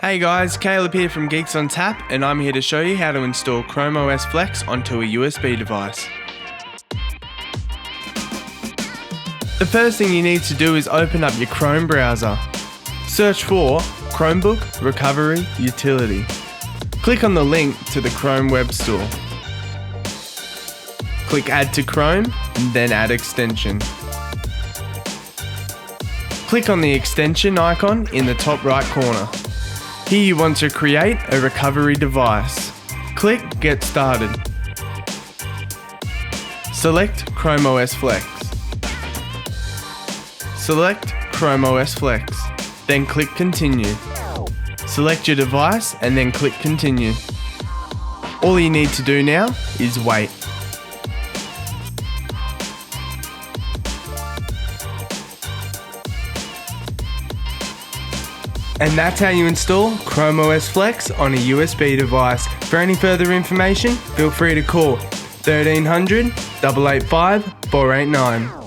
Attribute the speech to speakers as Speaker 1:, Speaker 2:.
Speaker 1: Hey guys, Caleb here from Geeks on Tap, and I'm here to show you how to install ChromeOS Flex onto a USB device. The first thing you need to do is open up your Chrome browser. Search for Chromebook Recovery Utility. Click on the link to the Chrome Web Store. Click Add to Chrome, and then Add Extension. Click on the extension icon in the top right corner. Here you want to create a recovery device. Click Get Started. Select ChromeOS Flex. Select ChromeOS Flex, then click Continue. Select your device and then click Continue. All you need to do now is wait. And that's how you install ChromeOS Flex on a USB device. For any further information, feel free to call 1300 885 489.